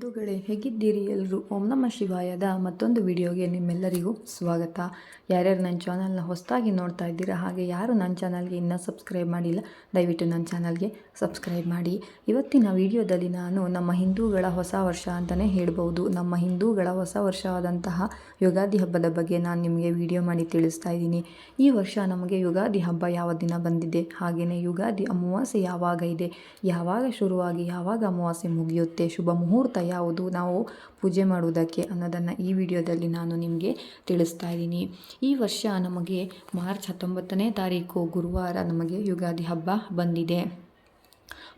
ಬಂಧುಗಳೇ, ಹೇಗಿದ್ದೀರಿ ಎಲ್ಲರೂ? ಓಂ ನಮಃ ಶಿವಾಯದ ಮತ್ತೊಂದು ವಿಡಿಯೋಗೆ ನಿಮ್ಮೆಲ್ಲರಿಗೂ ಸ್ವಾಗತ. ಯಾರ್ಯಾರು ನನ್ನ ಚಾನಲ್ನ ಹೊಸದಾಗಿ ನೋಡ್ತಾ ಇದ್ದೀರಾ, ಹಾಗೆ ಯಾರು ನನ್ನ ಚಾನಲ್ಗೆ ಇನ್ನೂ ಸಬ್ಸ್ಕ್ರೈಬ್ ಮಾಡಿಲ್ಲ, ದಯವಿಟ್ಟು ನನ್ನ ಚಾನಲ್ಗೆ ಸಬ್ಸ್ಕ್ರೈಬ್ ಮಾಡಿ. ಇವತ್ತಿನ ವಿಡಿಯೋದಲ್ಲಿ ನಾನು ನಮ್ಮ ಹಿಂದೂಗಳ ಹೊಸ ವರ್ಷ ಅಂತಲೇ ಹೇಳ್ಬೋದು, ನಮ್ಮ ಹಿಂದೂಗಳ ಹೊಸ ವರ್ಷವಾದಂತಹ ಯುಗಾದಿ ಹಬ್ಬದ ಬಗ್ಗೆ ನಾನು ನಿಮಗೆ ವಿಡಿಯೋ ಮಾಡಿ ತಿಳಿಸ್ತಾ ಇದ್ದೀನಿ. ಈ ವರ್ಷ ನಮಗೆ ಯುಗಾದಿ ಹಬ್ಬ ಯಾವ ದಿನ ಬಂದಿದೆ, ಹಾಗೆಯೇ ಯುಗಾದಿ ಅಮಾವಾಸ್ಯೆ ಯಾವಾಗ ಇದೆ, ಯಾವಾಗ ಶುರುವಾಗಿ ಯಾವಾಗ ಅಮಾವಾಸ್ಯೆ ಮುಗಿಯುತ್ತೆ, ಶುಭ ಮುಹೂರ್ತ ಯಾವುದು ನಾವು ಪೂಜೆ ಮಾಡುವುದಕ್ಕೆ ಅನ್ನೋದನ್ನು ಈ ವಿಡಿಯೋದಲ್ಲಿ ನಾನು ನಿಮಗೆ ತಿಳಿಸ್ತಾ ಇದ್ದೀನಿ. ಈ ವರ್ಷ ನಮಗೆ ಮಾರ್ಚ್ 19ನೇ ತಾರೀಕು ಗುರುವಾರ ನಮಗೆ ಯುಗಾದಿ ಹಬ್ಬ ಬಂದಿದೆ.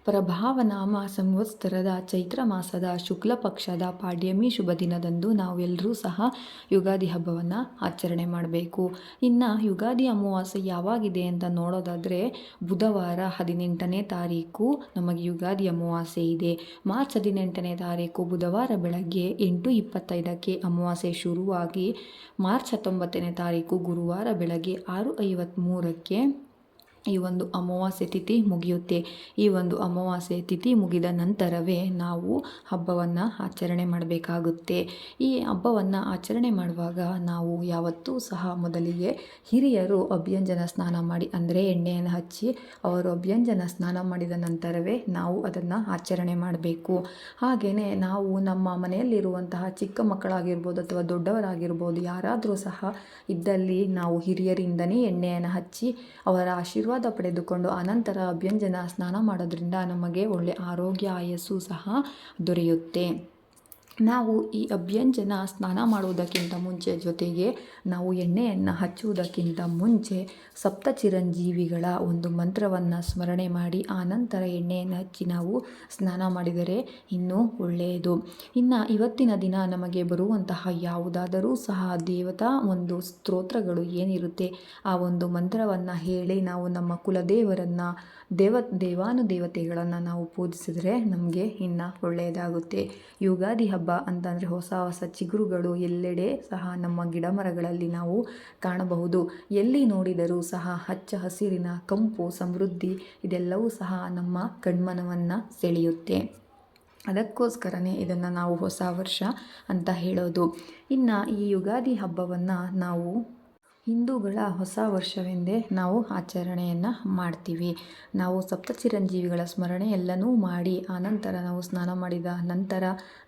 ಪ್ರಭಾವನಾಮ ಸಂವತ್ಸರದ ಚೈತ್ರ ಮಾಸದ ಶುಕ್ಲ ಪಕ್ಷದ ಪಾಡ್ಯಮಿ ಶುಭ ದಿನದಂದು ನಾವೆಲ್ಲರೂ ಸಹ ಯುಗಾದಿ ಹಬ್ಬವನ್ನು ಆಚರಣೆ ಮಾಡಬೇಕು. ಇನ್ನು ಯುಗಾದಿ ಅಮಾವಾಸ್ಯೆ ಯಾವಾಗಿದೆ ಅಂತ ನೋಡೋದಾದರೆ ಬುಧವಾರ 18ನೇ ತಾರೀಕು ನಮಗೆ ಯುಗಾದಿ ಅಮಾವಾಸ್ಯೆ ಇದೆ. ಮಾರ್ಚ್ 18ನೇ ತಾರೀಕು ಬುಧವಾರ ಬೆಳಗ್ಗೆ 8:25ಕ್ಕೆ ಅಮಾವಾಸ್ಯೆ ಶುರುವಾಗಿ ಮಾರ್ಚ್ 19ನೇ ತಾರೀಕು ಗುರುವಾರ ಬೆಳಗ್ಗೆ 6:53ಕ್ಕೆ ಈ ಒಂದು ಅಮಾವಾಸ್ಯೆ ತಿಥಿ ಮುಗಿಯುತ್ತೆ. ಈ ಒಂದು ಅಮಾವಾಸ್ಯೆ ತಿಥಿ ಮುಗಿದ ನಂತರವೇ ನಾವು ಹಬ್ಬವನ್ನು ಆಚರಣೆ ಮಾಡಬೇಕಾಗುತ್ತೆ. ಈ ಹಬ್ಬವನ್ನು ಆಚರಣೆ ಮಾಡುವಾಗ ನಾವು ಯಾವತ್ತೂ ಸಹ ಮೊದಲಿಗೆ ಹಿರಿಯರು ಅಭ್ಯಂಜನ ಸ್ನಾನ ಮಾಡಿ, ಅಂದರೆ ಎಣ್ಣೆಯನ್ನು ಹಚ್ಚಿ ಅವರು ಅಭ್ಯಂಜನ ಸ್ನಾನ ಮಾಡಿದ ನಂತರವೇ ನಾವು ಅದನ್ನು ಆಚರಣೆ ಮಾಡಬೇಕು. ಹಾಗೆಯೇ ನಾವು ನಮ್ಮ ಮನೆಯಲ್ಲಿರುವಂತಹ ಚಿಕ್ಕ ಮಕ್ಕಳಾಗಿರ್ಬೋದು ಅಥವಾ ದೊಡ್ಡವರಾಗಿರ್ಬೋದು, ಯಾರಾದರೂ ಸಹ ಇದ್ದಲ್ಲಿ ನಾವು ಹಿರಿಯರಿಂದನೇ ಎಣ್ಣೆಯನ್ನು ಹಚ್ಚಿ ಅವರ ಆಶೀರ್ವಾದ ಪಡೆದುಕೊಂಡು ಅನಂತರ ಅಭ್ಯಂಜನ ಸ್ನಾನ ಮಾಡೋದ್ರಿಂದ ನಮಗೆ ಒಳ್ಳೆಯ ಆರೋಗ್ಯ ಆಯಸ್ಸು ಸಹ ದೊರೆಯುತ್ತೆ. ನಾವು ಈ ಅಭ್ಯಂಜನ ಸ್ನಾನ ಮಾಡುವುದಕ್ಕಿಂತ ಮುಂಚೆ, ಜೊತೆಗೆ ನಾವು ಎಣ್ಣೆಯನ್ನು ಹಚ್ಚುವುದಕ್ಕಿಂತ ಮುಂಚೆ ಸಪ್ತ ಚಿರಂಜೀವಿಗಳ ಒಂದು ಮಂತ್ರವನ್ನು ಸ್ಮರಣೆ ಮಾಡಿ ಆನಂತರ ಎಣ್ಣೆಯನ್ನು ಹಚ್ಚಿ ನಾವು ಸ್ನಾನ ಮಾಡಿದರೆ ಇನ್ನೂ ಒಳ್ಳೆಯದು. ಇನ್ನು ಇವತ್ತಿನ ದಿನ ನಮಗೆ ಬರುವಂತಹ ಯಾವುದಾದರೂ ಸಹ ದೇವತಾ ಒಂದು ಸ್ತೋತ್ರಗಳು ಏನಿರುತ್ತೆ ಆ ಒಂದು ಮಂತ್ರವನ್ನು ಹೇಳಿ ನಾವು ನಮ್ಮ ಕುಲದೇವರನ್ನು ದೇವಾನುದೇವತೆಗಳನ್ನು ನಾವು ಪೂಜಿಸಿದರೆ ನಮಗೆ ಇನ್ನು ಒಳ್ಳೆಯದಾಗುತ್ತೆ. ಯುಗಾದಿ ಹಬ್ಬ ಅಂತಂದರೆ ಹೊಸ ಹೊಸ ಚಿಗುರುಗಳು ಎಲ್ಲೆಡೆ ಸಹ ನಮ್ಮ ಗಿಡ ಮರಗಳಲ್ಲಿ ನಾವು ಕಾಣಬಹುದು. ಎಲ್ಲಿ ನೋಡಿದರೂ ಸಹ ಹಚ್ಚ ಹಸಿರಿನ ಕಂಪು ಸಮೃದ್ಧಿ ಇದೆಲ್ಲವೂ ಸಹ ನಮ್ಮ ಕಣ್ಮನವನ್ನು ಸೆಳೆಯುತ್ತೆ. ಅದಕ್ಕೋಸ್ಕರನೇ ಇದನ್ನು ನಾವು ಹೊಸ ವರ್ಷ ಅಂತ ಹೇಳೋದು. ಇನ್ನು ಈ ಯುಗಾದಿ ಹಬ್ಬವನ್ನು ನಾವು ಹಿಂದೂಗಳ ಹೊಸ ವರ್ಷವೆಂದೇ ನಾವು ಆಚರಣೆಯನ್ನು ಮಾಡ್ತೀವಿ. ನಾವು ಸಪ್ತ ಚಿರಂಜೀವಿಗಳ ಸ್ಮರಣೆ ಎಲ್ಲನೂ ಮಾಡಿ ಆನಂತರ ನಾವು ಸ್ನಾನ ಮಾಡಿದ ನಂತರ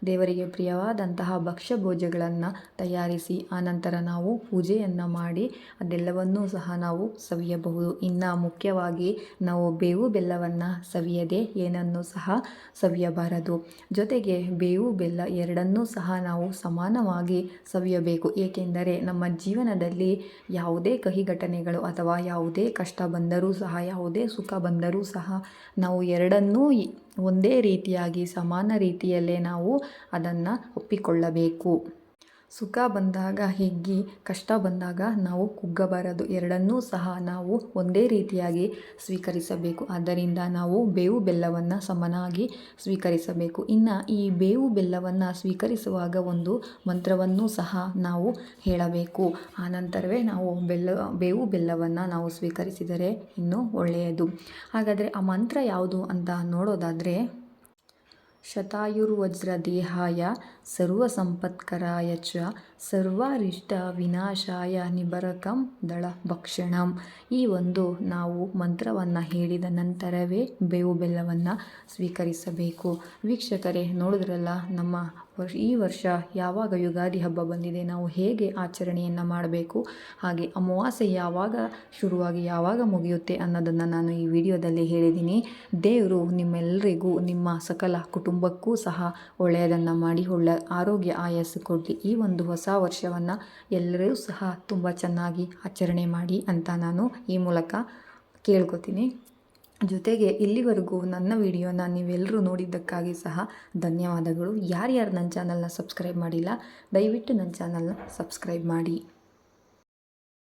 ದೇವರಿಗೆ ಪ್ರಿಯವಾದಂತಹ ಭಕ್ಷ್ಯ ಭೋಜ್ಯಗಳನ್ನು ತಯಾರಿಸಿ ಆನಂತರ ನಾವು ಪೂಜೆಯನ್ನು ಮಾಡಿ ಅದೆಲ್ಲವನ್ನೂ ಸಹ ನಾವು ಸವಿಯಬಹುದು. ಇನ್ನು ಮುಖ್ಯವಾಗಿ ನಾವು ಬೇವು ಬೆಲ್ಲವನ್ನು ಸವಿಯದೆ ಏನನ್ನೂ ಸಹ ಸವಿಯಬಾರದು. ಜೊತೆಗೆ ಬೇವು ಬೆಲ್ಲ ಎರಡನ್ನೂ ಸಹ ನಾವು ಸಮಾನವಾಗಿ ಸವಿಯಬೇಕು. ಏಕೆಂದರೆ ನಮ್ಮ ಜೀವನದಲ್ಲಿ ಯಾವುದೇ ಕಹಿ ಘಟನೆಗಳು ಅಥವಾ ಯಾವುದೇ ಕಷ್ಟ ಬಂದರೂ ಸಹ, ಯಾವುದೇ ಸುಖ ಬಂದರೂ ಸಹ ನಾವು ಎರಡನ್ನೂ ಒಂದೇ ರೀತಿಯಾಗಿ ಸಮಾನ ರೀತಿಯಲ್ಲೇ ನಾವು ಅದನ್ನು ಒಪ್ಪಿಕೊಳ್ಳಬೇಕು. ಸುಖ ಬಂದಾಗ ಹಿಗ್ಗಿ, ಕಷ್ಟ ಬಂದಾಗ ನಾವು ಕುಗ್ಗಬಾರದು. ಎರಡನ್ನೂ ಸಹ ನಾವು ಒಂದೇ ರೀತಿಯಾಗಿ ಸ್ವೀಕರಿಸಬೇಕು. ಆದ್ದರಿಂದ ನಾವು ಬೇವು ಬೆಲ್ಲವನ್ನು ಸಮನಾಗಿ ಸ್ವೀಕರಿಸಬೇಕು. ಇನ್ನು ಈ ಬೇವು ಬೆಲ್ಲವನ್ನು ಸ್ವೀಕರಿಸುವಾಗ ಒಂದು ಮಂತ್ರವನ್ನೂ ಸಹ ನಾವು ಹೇಳಬೇಕು. ಆನಂತರವೇ ನಾವು ಬೇವು ಬೆಲ್ಲವನ್ನು ನಾವು ಸ್ವೀಕರಿಸಿದರೆ ಇನ್ನೂ ಒಳ್ಳೆಯದು. ಹಾಗಾದರೆ ಆ ಮಂತ್ರ ಯಾವುದು ಅಂತ ನೋಡೋದಾದರೆ ಶತಾಯುರ್ವಜ್ರದೇಹಾಯ ಸರ್ವಸಂಪತ್ಕರಾಯ ಚ ಸರ್ವಾರಿಷ್ಟ ವಿನಾಶಾಯ ನಿಬರಕಂ ದಳ ಭಕ್ಷಣಂ. ಈ ಒಂದು ನಾವು ಮಂತ್ರವನ್ನು ಹೇಳಿದ ನಂತರವೇ ಬೇವು ಬೆಲ್ಲವನ್ನು ಸ್ವೀಕರಿಸಬೇಕು. ವೀಕ್ಷಕರೇ, ನೋಡಿದ್ರಲ್ಲ ನಮ್ಮ ಈ ವರ್ಷ ಯಾವಾಗ ಯುಗಾದಿ ಹಬ್ಬ ಬಂದಿದೆ, ನಾವು ಹೇಗೆ ಆಚರಣೆಯನ್ನು ಮಾಡಬೇಕು, ಹಾಗೆ ಅಮಾವಾಸ್ಯೆ ಯಾವಾಗ ಶುರುವಾಗಿ ಯಾವಾಗ ಮುಗಿಯುತ್ತೆ ಅನ್ನೋದನ್ನು ನಾನು ಈ ವಿಡಿಯೋದಲ್ಲಿ ಹೇಳಿದ್ದೀನಿ. ದೇವರು ನಿಮ್ಮೆಲ್ಲರಿಗೂ ನಿಮ್ಮ ಸಕಲ ಕುಟುಂಬಕ್ಕೂ ಸಹ ಒಳ್ಳೆಯದನ್ನು ಮಾಡಿ ಒಳ್ಳೆಯ ಆರೋಗ್ಯ ಆಯಸ್ಸು ಕೊಡಲಿ. ಈ ಒಂದು ಹೊಸ ವರ್ಷವನ್ನು ಎಲ್ಲರೂ ಸಹ ತುಂಬ ಚೆನ್ನಾಗಿ ಆಚರಣೆ ಮಾಡಿ ಅಂತ ನಾನು ಈ ಮೂಲಕ ಕೇಳ್ಕೊತೀನಿ. ಜೊತೆಗೆ ಇಲ್ಲಿವರೆಗೂ ನನ್ನ ವಿಡಿಯೋನ ನೀವೆಲ್ಲರೂ ನೋಡಿದ್ದಕ್ಕಾಗಿ ಸಹ ಧನ್ಯವಾದಗಳು. ಯಾರ್ಯಾರು ನನ್ನ ಚಾನಲ್ನ ಸಬ್ಸ್ಕ್ರೈಬ್ ಮಾಡಿಲ್ಲ, ದಯವಿಟ್ಟು ನನ್ನ ಚಾನಲ್ನ ಸಬ್ಸ್ಕ್ರೈಬ್ ಮಾಡಿ.